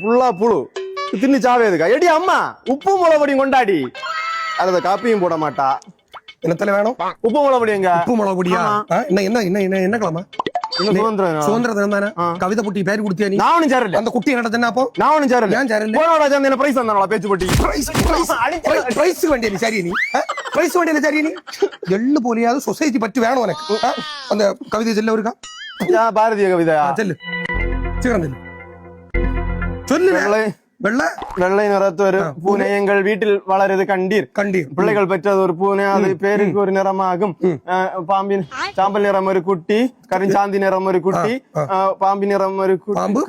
புள்ளா புழு தின்னு சாவேதுக்கா எடி அம்மா உப்பு முளபடியும் கொண்டாடி அத காப்பியும் போட மாட்டா. என்னத்துல வேணும்? உப்பு முளபடி எங்க? உப்பு மிளகு பொடியா? என்ன கிழமை? சுதந்திர தினம் தானே? கவிதை போட்டி பேர் கொடுத்தியா நீ? நானும் சேரல. அந்த குட்டி என்ன அப்போ? நானும் சேரல. ஏன் சேரல? போனோட சேர்ந்து பிரைஸ் வந்தாங்களா பேச்சு போட்டி? பிரைஸ் வேண்டிய சரி நீ பிரைஸ் வேண்டிய சரி நீ எள்ளு போலியாவது சொசைட்டி பற்றி வேணும் உனக்கு. அந்த கவிதை செல்ல இருக்கா? பாரதிய கவிதை செல்லு சீக்கிரம் செல்லு சொல்லு. வெள்ளை நிறத்து ஒரு பூனை எங்கள் வீட்டில் வளருது கண்டீர். பிள்ளைகள் பெற்றது ஒரு பூனை, அது பேருக்கு ஒரு நிறமாகும். பாம்பின் சாம்பல் நிறம் ஒரு குட்டி, கரிஞ்சாந்தி நிறம் ஒரு குட்டி, பாம்பி நிறம் ஒரு குட்டி.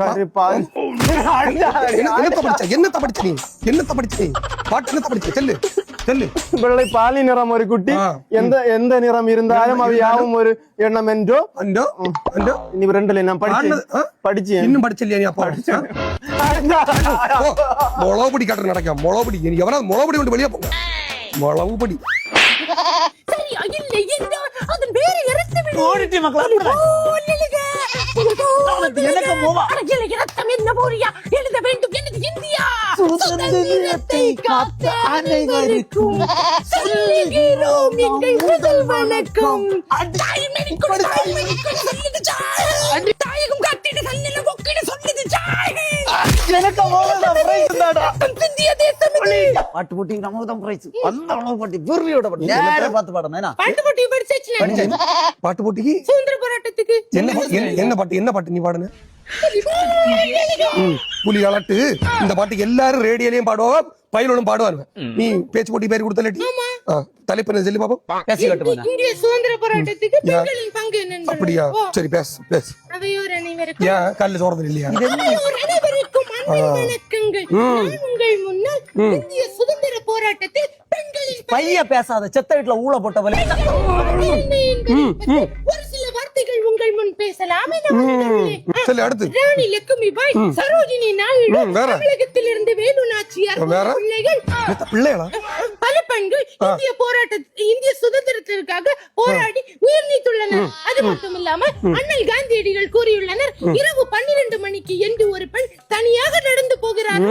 வெள்ளை பாலி நிறம் ஒரு குட்டி, எந்த நிறம் இருந்தாலும் அது யாவும் ஒரு எண்ணம் என்றோ. நீ ரெண்டுல நான் படிச்சேன். இன்னும் படிச்சலையா? முளவுபடி காட்டு நடக்கும். முளவுபடி எவனாவது முளவுபடி கொண்டு வெளியே போங்க. முளவுபடி பாட்டு போட்டி நமக்கு தான் பிரைஸ். அந்த உணவு போட்டி வெறியோட பாட்டு நேரா பார்த்து பாடணும். பாட்டு போட்டி படிச்சேன். பாட்டு போட்டிக்கு சுதந்திர போராட்டத்துக்கு என்ன பாட்டு நீ பாடுன? புலி அலட்டு. இந்த பாட்டுக்கு எல்லாரும் ரேடியோலயும் பாடுவாங்க, பயிலும் பாடுவாங்க. நீ பேச்சு போட்டி பேர் கொடுத்தலட்டி தலைப்பு என்ன சொல்லி பாப்போம். பேசி காட்டுவாங்க. இந்திய சுதந்திர போராட்டத்துக்கு பெண்களின் பங்கு என்ன? அப்படியா? சரி பேசு. அவையோர் அனைவருக்கும் ஏன் கல்ல சோறது இல்லையா? அனைவருக்கும் அன்னை வணக்கங்கள். உங்கள் முன்னால் இந்திய சுதந்திர போராட்டத்தில் பெண்களின் பைய பேசாத செத்த வீட்டுல ஊழ போட்டவளே. ஒரு சில வார்த்தைகள் உங்கள் முன் பேசலாம். அடுத்து ராணி லட்சுமிபாய், சரோஜினி நாயுடு, தமிழகத்திலிருந்து வேலு நாச்சியார் பிள்ளைகளா பல பெண்கள் இந்திய சுதந்திரத்திற்காக போராடி உயிர் நீத்துள்ளனர். அது மட்டுமில்லாமல் அண்ணல் காந்தியடிகள் கூறியுள்ளனர், இரவு 12 மணிக்கு என்று ஒரு பெண் தனியாக நடந்து போகிறார்,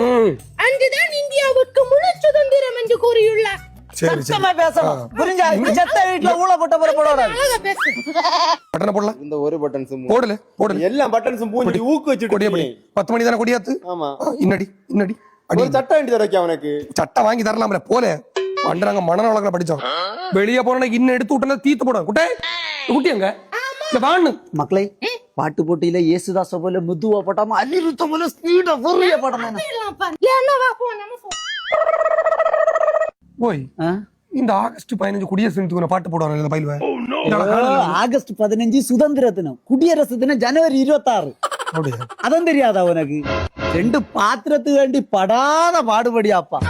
அன்றுதான் இந்தியாவுக்கு முழு சுதந்திரம் என்று கூறியுள்ளார். சத்தமா பேசணும். புரிஞ்சா? செத்த வீட்டுல ஊழ போட்ட போடாத. பட்டன போடலாம். இந்த ஒரு பட்டன்ஸ் போடல. எல்லா பட்டன்ஸும் பூஞ்சி ஊக்கு வச்சுட்டு கொடிய 10 மணி தானே கொடியாத்து. ஆமா. இன்னடி ஒரு சட்டை வேண்டி தரக்கா அவனுக்கு. சட்டை வாங்கி தரலாம்ல போல. பண்றாங்க மனநலங்களை படிச்சோம். வெளியே போறேன்னா இன்னும் எடுத்து விட்டா தீத்து போடும். குட்டியங்க வாண்ணு மக்களே, பாட்டு போட்டியில இயேசுதாச போல மெதுவா போட்டாம அனிருத்த போல ஸ்பீடா பொறிய போடணும். போய் இந்த ஆகஸ்ட் 15 குடியரசு தினத்துக்கு பாட்டு போடுவாங்க பயிலுவேன். ஆகஸ்ட் 15 சுதந்திர தினம், குடியரசு தினம் ஜனவரி 26. அதான் தெரியாதா உனக்கு? 2 பாத்திரத்துக்கு வேண்டி படாத பாடுபடியாப்பா.